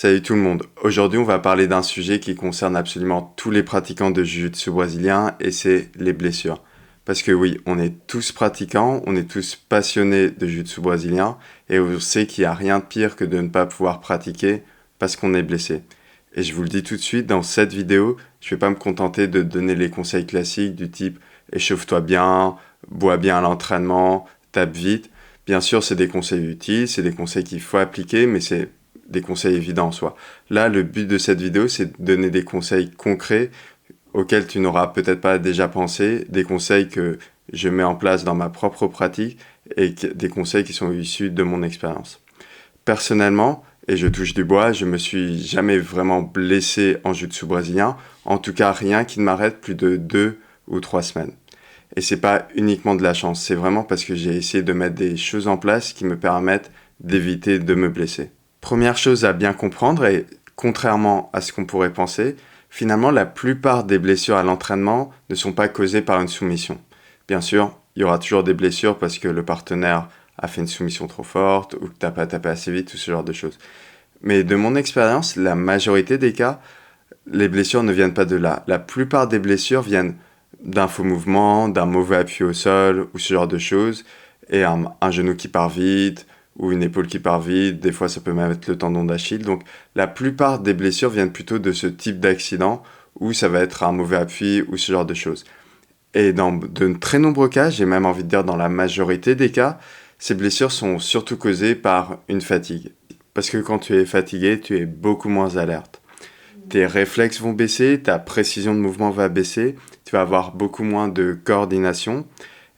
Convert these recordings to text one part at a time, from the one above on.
Salut tout le monde, aujourd'hui on va parler d'un sujet qui concerne absolument tous les pratiquants de Jiu-Jitsu brésilien et c'est les blessures. Parce que oui, on est tous pratiquants, on est tous passionnés de Jiu-Jitsu brésilien et on sait qu'il n'y a rien de pire que de ne pas pouvoir pratiquer parce qu'on est blessé. Et je vous le dis tout de suite, dans cette vidéo, je ne vais pas me contenter de donner les conseils classiques du type échauffe-toi bien, bois bien à l'entraînement, tape vite. Bien sûr, c'est des conseils utiles, c'est des conseils qu'il faut appliquer, mais c'est des conseils évidents en soi. Là, le but de cette vidéo, c'est de donner des conseils concrets auxquels tu n'auras peut-être pas déjà pensé, des conseils que je mets en place dans ma propre pratique et des conseils qui sont issus de mon expérience. Personnellement, et je touche du bois, je me suis jamais vraiment blessé en jiu-jitsu brésilien, en tout cas rien qui ne m'arrête plus de 2 ou 3 semaines. Et c'est pas uniquement de la chance, c'est vraiment parce que j'ai essayé de mettre des choses en place qui me permettent d'éviter de me blesser. Première chose à bien comprendre, et contrairement à ce qu'on pourrait penser, finalement la plupart des blessures à l'entraînement ne sont pas causées par une soumission. Bien sûr, il y aura toujours des blessures parce que le partenaire a fait une soumission trop forte ou que t'as pas tapé assez vite ou ce genre de choses. Mais de mon expérience, la majorité des cas, les blessures ne viennent pas de là. La plupart des blessures viennent d'un faux mouvement, d'un mauvais appui au sol ou ce genre de choses, et un genou qui part vite, ou une épaule qui part vite, des fois ça peut même être le tendon d'Achille. Donc la plupart des blessures viennent plutôt de ce type d'accident où ça va être un mauvais appui ou ce genre de choses. Et dans de très nombreux cas, j'ai même envie de dire dans la majorité des cas, ces blessures sont surtout causées par une fatigue. Parce que quand tu es fatigué, tu es beaucoup moins alerte. Tes réflexes vont baisser, ta précision de mouvement va baisser, tu vas avoir beaucoup moins de coordination.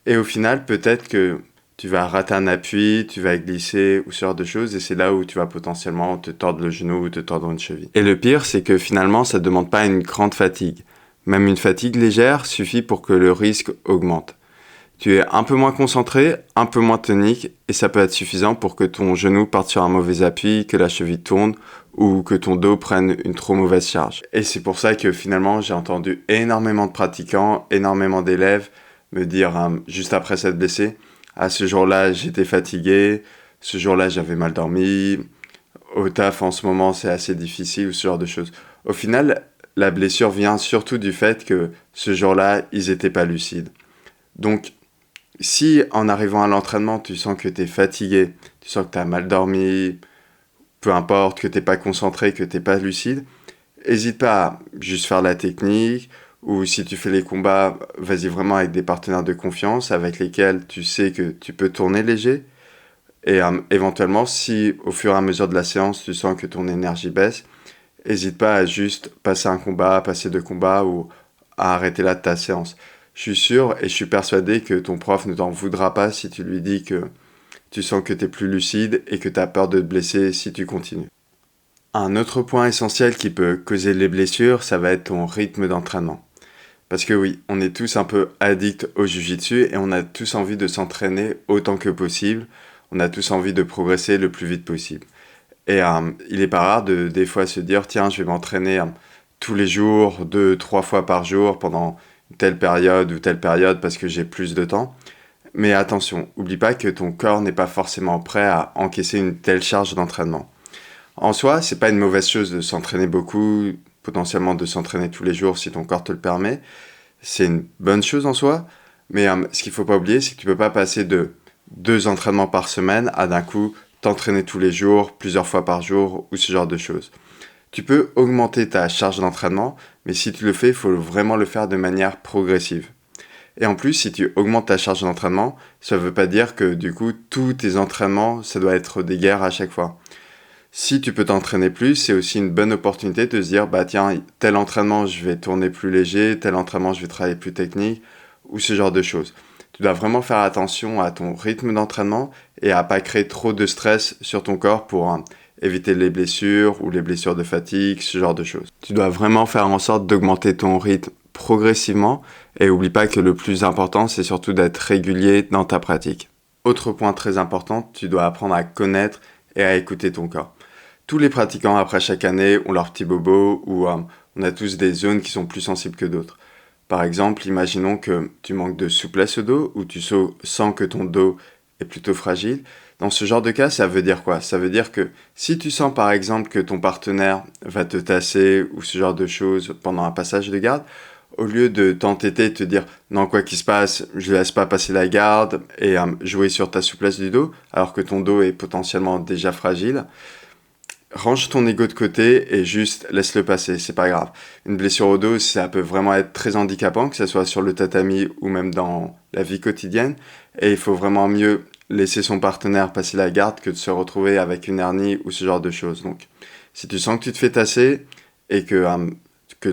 Et au final, peut-être que tu vas rater un appui, tu vas glisser ou ce genre de choses, et c'est là où tu vas potentiellement te tordre le genou ou te tordre une cheville. Et le pire, c'est que finalement, ça ne demande pas une grande fatigue. Même une fatigue légère suffit pour que le risque augmente. Tu es un peu moins concentré, un peu moins tonique, et ça peut être suffisant pour que ton genou parte sur un mauvais appui, que la cheville tourne, ou que ton dos prenne une trop mauvaise charge. Et c'est pour ça que finalement, j'ai entendu énormément de pratiquants, énormément d'élèves me dire, juste après s'être blessé, à ce jour-là, j'étais fatigué, ce jour-là, j'avais mal dormi, au taf, en ce moment, c'est assez difficile, ou ce genre de choses. Au final, la blessure vient surtout du fait que ce jour-là, ils étaient pas lucides. Donc, si en arrivant à l'entraînement, tu sens que tu es fatigué, tu sens que tu as mal dormi, peu importe, que tu n'es pas concentré, que tu n'es pas lucide, n'hésite pas à juste faire la technique, ou si tu fais les combats, vas-y vraiment avec des partenaires de confiance avec lesquels tu sais que tu peux tourner léger. Et éventuellement, si au fur et à mesure de la séance, tu sens que ton énergie baisse, n'hésite pas à juste passer un combat, passer 2 combats ou à arrêter là de ta séance. Je suis sûr et je suis persuadé que ton prof ne t'en voudra pas si tu lui dis que tu sens que tu es plus lucide et que tu as peur de te blesser si tu continues. Un autre point essentiel qui peut causer les blessures, ça va être ton rythme d'entraînement. Parce que oui, on est tous un peu addicts au jiu-jitsu et on a tous envie de s'entraîner autant que possible. On a tous envie de progresser le plus vite possible. Et il est pas rare de des fois se dire, tiens, je vais m'entraîner tous les jours, 2, 3 fois par jour pendant telle période ou telle période parce que j'ai plus de temps. Mais attention, oublie pas que ton corps n'est pas forcément prêt à encaisser une telle charge d'entraînement. En soi, c'est pas une mauvaise chose de s'entraîner beaucoup, potentiellement de s'entraîner tous les jours si ton corps te le permet. C'est une bonne chose en soi, mais ce qu'il faut pas oublier, c'est que tu peux pas passer de 2 entraînements par semaine à d'un coup t'entraîner tous les jours, plusieurs fois par jour ou ce genre de choses. Tu peux augmenter ta charge d'entraînement, mais si tu le fais, il faut vraiment le faire de manière progressive. Et en plus, si tu augmentes ta charge d'entraînement, ça ne veut pas dire que du coup, tous tes entraînements, ça doit être des guerres à chaque fois. Si tu peux t'entraîner plus, c'est aussi une bonne opportunité de se dire, bah tiens, tel entraînement, je vais tourner plus léger, tel entraînement, je vais travailler plus technique, ou ce genre de choses. Tu dois vraiment faire attention à ton rythme d'entraînement et à pas créer trop de stress sur ton corps pour éviter les blessures ou les blessures de fatigue, ce genre de choses. Tu dois vraiment faire en sorte d'augmenter ton rythme progressivement et oublie pas que le plus important, c'est surtout d'être régulier dans ta pratique. Autre point très important, tu dois apprendre à connaître et à écouter ton corps. Tous les pratiquants, après chaque année, ont leur petit bobo ou on a tous des zones qui sont plus sensibles que d'autres. Par exemple, imaginons que tu manques de souplesse au dos ou tu sens que ton dos est plutôt fragile. Dans ce genre de cas, ça veut dire quoi? Ça veut dire que si tu sens par exemple que ton partenaire va te tasser ou ce genre de choses pendant un passage de garde, au lieu de t'entêter et te dire non, quoi qu'il se passe, je laisse pas passer la garde et jouer sur ta souplesse du dos, alors que ton dos est potentiellement déjà fragile, range ton ego de côté et juste laisse-le passer, c'est pas grave. Une blessure au dos, ça peut vraiment être très handicapant, que ce soit sur le tatami ou même dans la vie quotidienne, et il faut vraiment mieux laisser son partenaire passer la garde que de se retrouver avec une hernie ou ce genre de choses. Donc, si tu sens que tu te fais tasser et que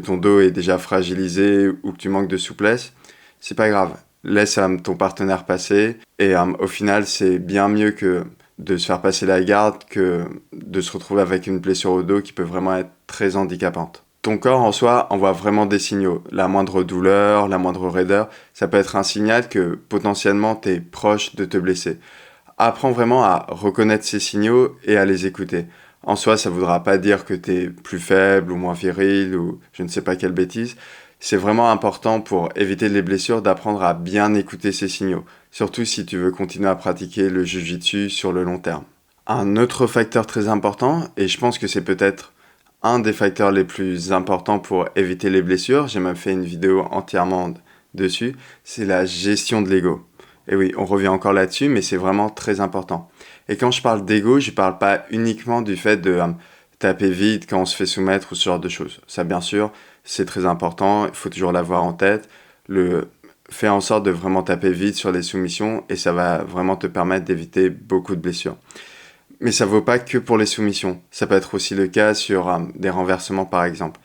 ton dos est déjà fragilisé ou que tu manques de souplesse, c'est pas grave. Laisse ton partenaire passer et au final, c'est bien mieux que de se faire passer la garde que de se retrouver avec une blessure au dos qui peut vraiment être très handicapante. Ton corps en soi envoie vraiment des signaux. La moindre douleur, la moindre raideur, ça peut être un signal que potentiellement tu es proche de te blesser. Apprends vraiment à reconnaître ces signaux et à les écouter. En soi, ça ne voudra pas dire que tu es plus faible ou moins viril ou je ne sais pas quelle bêtise. C'est vraiment important pour éviter les blessures d'apprendre à bien écouter ces signaux, surtout si tu veux continuer à pratiquer le jiu-jitsu sur le long terme. Un autre facteur très important, et je pense que c'est peut-être un des facteurs les plus importants pour éviter les blessures, j'ai même fait une vidéo entièrement dessus, c'est la gestion de l'ego. Et oui, on revient encore là-dessus, mais c'est vraiment très important. Et quand je parle d'ego, je ne parle pas uniquement du fait de taper vite quand on se fait soumettre ou ce genre de choses. Ça, bien sûr, c'est très important, il faut toujours l'avoir en tête. Fais en sorte de vraiment taper vite sur les soumissions et ça va vraiment te permettre d'éviter beaucoup de blessures. Mais ça ne vaut pas que pour les soumissions. Ça peut être aussi le cas sur des renversements, par exemple.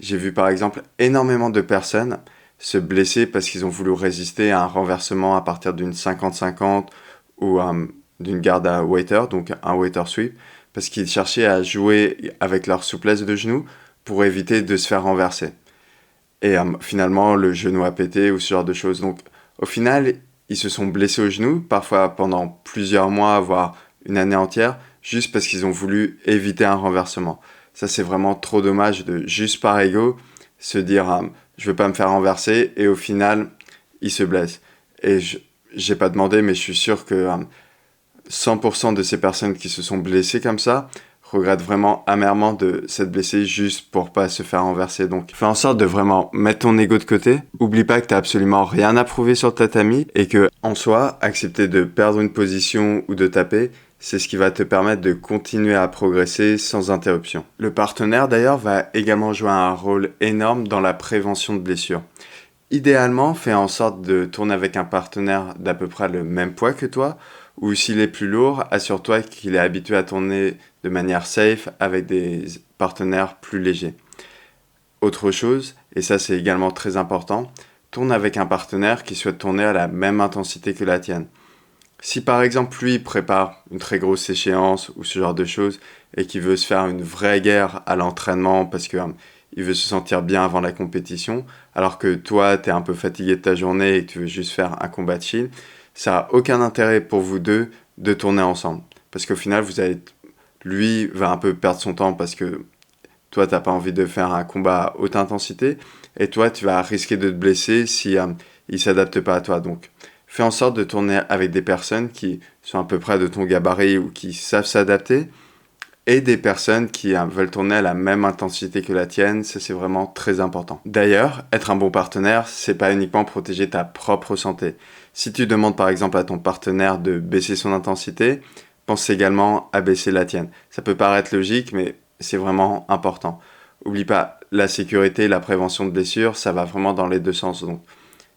J'ai vu, par exemple, énormément de personnes se blesser parce qu'ils ont voulu résister à un renversement à partir d'une 50-50 ou d'une garde à waiter, donc un waiter sweep, parce qu'ils cherchaient à jouer avec leur souplesse de genou pour éviter de se faire renverser. Et finalement, le genou a pété ou ce genre de choses. Donc, au final, ils se sont blessés au genou, parfois pendant plusieurs mois, voire une année entière, juste parce qu'ils ont voulu éviter un renversement. Ça, c'est vraiment trop dommage de, juste par ego, se dire je veux pas me faire renverser, et au final, ils se blessent. Et j'ai pas demandé, mais je suis sûr que 100% de ces personnes qui se sont blessées comme ça regrettent vraiment amèrement de s'être blessées juste pour pas se faire renverser. Donc fais en sorte de vraiment mettre ton ego de côté. Oublie pas que t'as absolument rien à prouver sur le tatami et que en soi, accepter de perdre une position ou de taper, c'est ce qui va te permettre de continuer à progresser sans interruption. Le partenaire d'ailleurs va également jouer un rôle énorme dans la prévention de blessures. Idéalement, fais en sorte de tourner avec un partenaire d'à peu près le même poids que toi, ou s'il est plus lourd, assure-toi qu'il est habitué à tourner de manière safe avec des partenaires plus légers. Autre chose, et ça c'est également très important, tourne avec un partenaire qui souhaite tourner à la même intensité que la tienne. Si par exemple lui prépare une très grosse échéance ou ce genre de choses et qu'il veut se faire une vraie guerre à l'entraînement parce que il veut se sentir bien avant la compétition, alors que toi t'es un peu fatigué de ta journée et que tu veux juste faire un combat de chill, ça n'a aucun intérêt pour vous deux de tourner ensemble. Parce qu'au final, lui va un peu perdre son temps parce que toi, t'as pas envie de faire un combat à haute intensité. Et toi, tu vas risquer de te blesser si il s'adapte pas à toi. Donc, fais en sorte de tourner avec des personnes qui sont à peu près de ton gabarit ou qui savent s'adapter. Et des personnes qui veulent tourner à la même intensité que la tienne, ça c'est vraiment très important. D'ailleurs, être un bon partenaire, c'est pas uniquement protéger ta propre santé. Si tu demandes par exemple à ton partenaire de baisser son intensité, pense également à baisser la tienne. Ça peut paraître logique, mais c'est vraiment important. Oublie pas, la sécurité et la prévention de blessures, ça va vraiment dans les deux sens. Donc,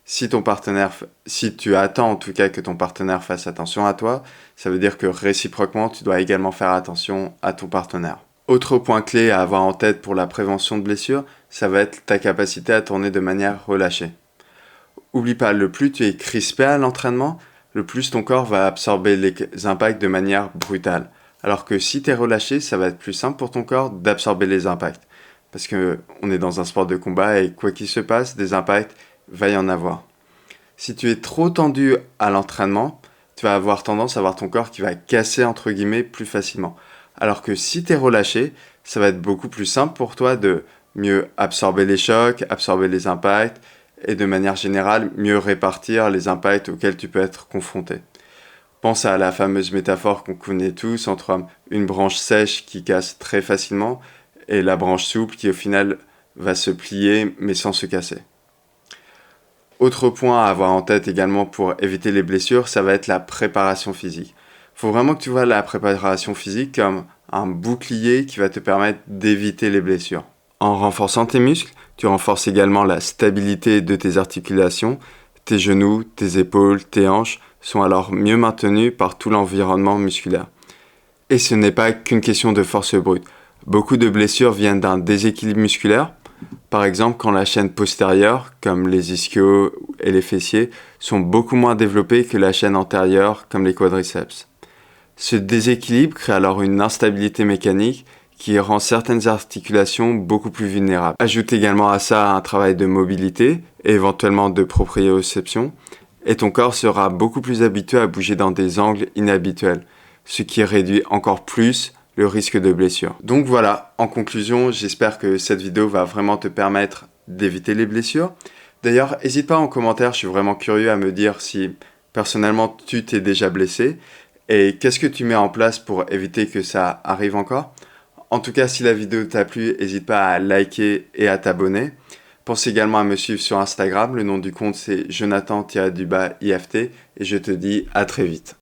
si tu attends en tout cas que ton partenaire fasse attention à toi, ça veut dire que réciproquement, tu dois également faire attention à ton partenaire. Autre point clé à avoir en tête pour la prévention de blessures, ça va être ta capacité à tourner de manière relâchée. Oublie pas, le plus tu es crispé à l'entraînement, le plus ton corps va absorber les impacts de manière brutale. Alors que si tu es relâché, ça va être plus simple pour ton corps d'absorber les impacts. Parce que on est dans un sport de combat et quoi qu'il se passe, des impacts, va y en avoir. Si tu es trop tendu à l'entraînement, tu vas avoir tendance à avoir ton corps qui va casser entre guillemets plus facilement. Alors que si tu es relâché, ça va être beaucoup plus simple pour toi de mieux absorber les chocs, absorber les impacts et de manière générale mieux répartir les impacts auxquels tu peux être confronté. Pense à la fameuse métaphore qu'on connaît tous entre une branche sèche qui casse très facilement et la branche souple qui au final va se plier mais sans se casser. Autre point à avoir en tête également pour éviter les blessures, ça va être la préparation physique. Il faut vraiment que tu vois la préparation physique comme un bouclier qui va te permettre d'éviter les blessures. En renforçant tes muscles, tu renforces également la stabilité de tes articulations. Tes genoux, tes épaules, tes hanches sont alors mieux maintenus par tout l'environnement musculaire. Et ce n'est pas qu'une question de force brute. Beaucoup de blessures viennent d'un déséquilibre musculaire. Par exemple, quand la chaîne postérieure, comme les ischios et les fessiers, sont beaucoup moins développées que la chaîne antérieure, comme les quadriceps. Ce déséquilibre crée alors une instabilité mécanique qui rend certaines articulations beaucoup plus vulnérables. Ajoute également à ça un travail de mobilité et éventuellement de proprioception, et ton corps sera beaucoup plus habitué à bouger dans des angles inhabituels, ce qui réduit encore plus le risque de blessure. Donc voilà, en conclusion, j'espère que cette vidéo va vraiment te permettre d'éviter les blessures. D'ailleurs, n'hésite pas en commentaire, je suis vraiment curieux à me dire si personnellement tu t'es déjà blessé et qu'est-ce que tu mets en place pour éviter que ça arrive encore. En tout cas, si la vidéo t'a plu, n'hésite pas à liker et à t'abonner. Pense également à me suivre sur Instagram, le nom du compte c'est Jonathan-IFT et je te dis à très vite.